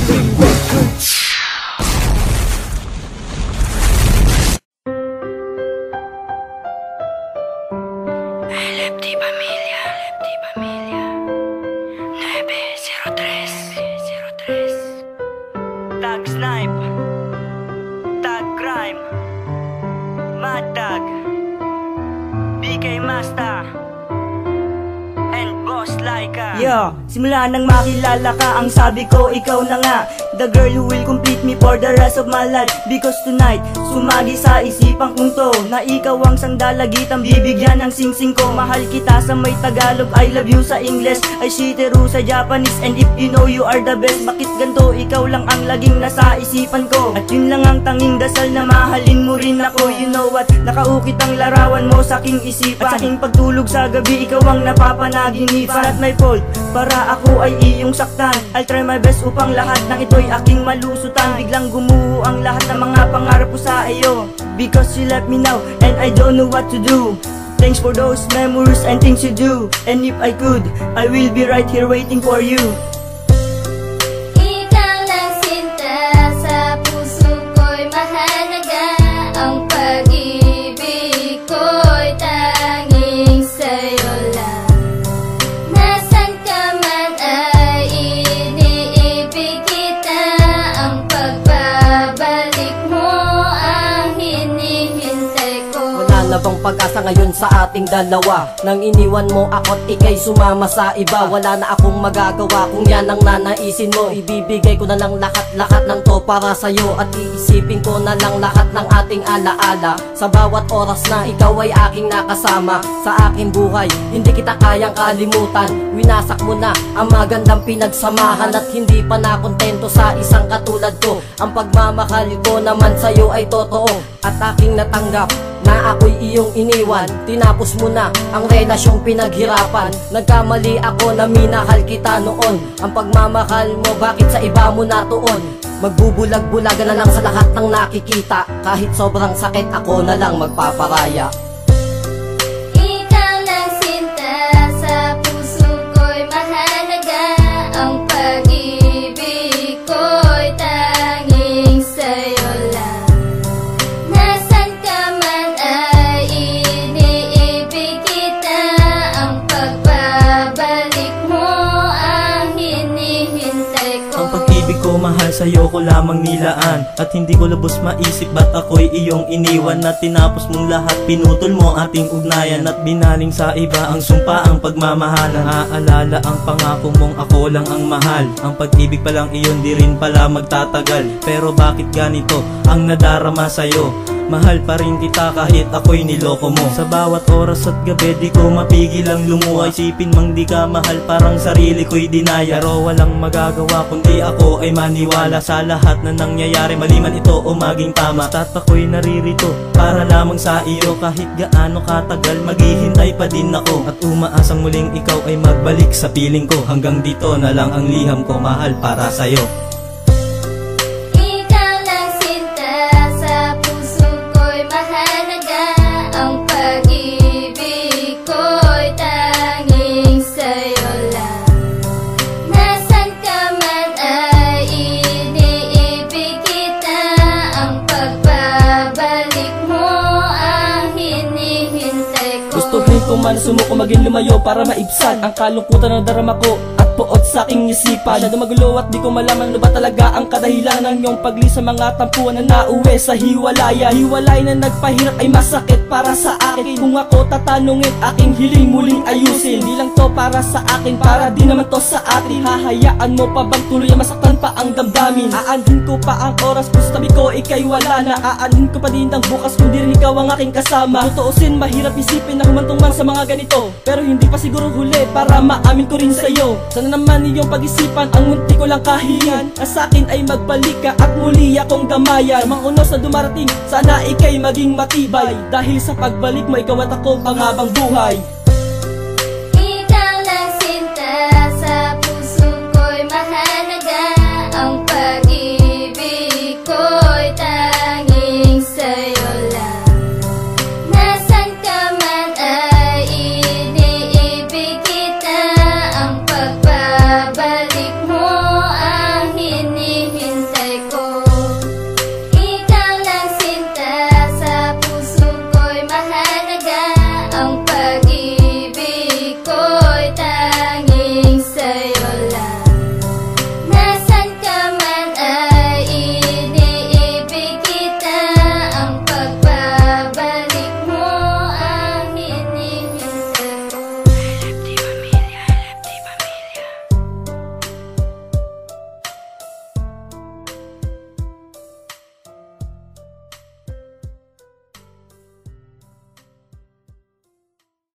LFD Pamilya, LFD Pamilya 903 Tag Snipe, Tag Crime, Mad Tag, BK Masta, and Boss Laika. Yeah, simula nang makilala ka, ang sabi ko ikaw na nga, the girl who will complete me for the rest of my life. Because tonight, sumagi sa isipan kong to, na ikaw ang sandalagitang bibigyan ng singsing ko. Mahal kita sa may Tagalog, I love you sa English, ay shiteru sa Japanese. And if you know you are the best, bakit ganto? Ikaw lang ang laging nasa isipan ko. At yun lang ang tanging dasal na mahalin mo rin ako. You know what? Nakaukit ang larawan mo sa aking isipan. At sa aking pagtulog sa gabi, ikaw ang napapanaginipan. Not my fault, para ako ay iyong saktan. I'll try my best upang lahat ng ito'y aking malusutan. Biglang gumuho ang lahat ng mga pangarap ko sa iyo, because you left me now and I don't know what to do. Thanks for those memories and things you do. And if I could, I will be right here waiting for you. Ikaw lang sinta, sa puso ko'y mahalaga. Ang pag-ibig ko'y tanging sa'yo lang. Nasaan ka man ay iniibig kita. Ang pagbabalik mo ang hinihintay ko. Wala na bang pag-asa ngayon sa ating dalawa? Nang iniwan mo ako't ika'y sumama sa iba. Wala na akong magagawa kung yan ang nanaisin mo. Ibibigay ko na lang lahat-lahat ng to para sa'yo. At iisipin ko na lang lahat ng ating alaala. Sa bawat oras na ikaw ay aking nakasama sa aking buhay, hindi kita kayang kalimutan. Winasak mo na ang magandang pinagsamahan, at hindi pa nakontento sa isang katulad ko. Ang pagmamahal ko naman sa'yo ay totoo, at aking natanggap na ako'y iyong iniwan. Tinapos mo na ang relasyong pinaghirapan. Nagkamali ako na minahal kita noon. Ang pagmamahal mo, bakit sa iba mo natuon? Magbubulag-bulagan na lang sa lahat ng nakikita. Kahit sobrang sakit, ako na lang magpaparaya. Ikaw lang sinta, sa puso ko'y mahalaga. Ang pag-ibig ko'y tanging sa'yo lang. Nasaan ka man ay iniibig kita. Ang pagbabalik mo ang hinihintay ko. Ang pag-ibig ko mahal, sa'yo ko lamang nilaan. At hindi ko lubos maisip ba't ako'y iyong iniwan. At tinapos mong lahat, pinutol mo ating ugnayan. At binaling sa iba ang sumpa, ang pagmamahal. Naaalala ang pangako mong ako lang ang mahal. Ang pag-ibig pa lang iyon, di rin pala magtatagal. Pero bakit ganito ang nadarama sa'yo? Mahal pa rin kita kahit ako'y niloko mo. Sa bawat oras at gabi, di ko mapigil ang lumuha. Isipin mang di ka mahal, parang sarili ko'y dinaya. Pero walang magagawa kundi ako ay maniwala sa lahat na nangyayari, mali man ito o maging tama. Basta't ako'y naririto para lamang sa iyo. Kahit gaano katagal, maghihintay pa din ako. At umaasang muling ikaw ay magbalik sa piling ko. Hanggang dito na lang ang liham ko, mahal, para sa'yo. Ko man sumuko maging lumayo para maibsan ang kalungkutan na darama ko at puot sa aking isipan. Masyado magulo at di ko malaman ano ba talaga ang kadahilan ng iyong pagli sa mga tampuan na nauwi sa hiwalaya. Hiwalay na nagpahirap ay masakit para sa akin. Kung ako tatanungin, aking hiling muling ayusin. Di lang to para sa akin, para di naman to sa atin. Hahayaan mo pa bang tuloy masaktan pa ang damdamin? Aanhin ko pa ang oras kung tabi ko ika'y wala na. Aanhin ko pa din ang bukas kung di rin ikaw ang aking kasama. Tutuusin, mahirap isipin na humantong man sa mga ganito, pero hindi pa siguro huli para maamin ko rin sa'yo. Sana naman iyong pag-isipan ang munti ko lang kahilingan, na sa'kin ay magbalik ka at muli akong damayan. Mga unos na dumarating, sana ika'y maging matibay, dahil sa pagbalik mo ikaw at ako ang habang buhay.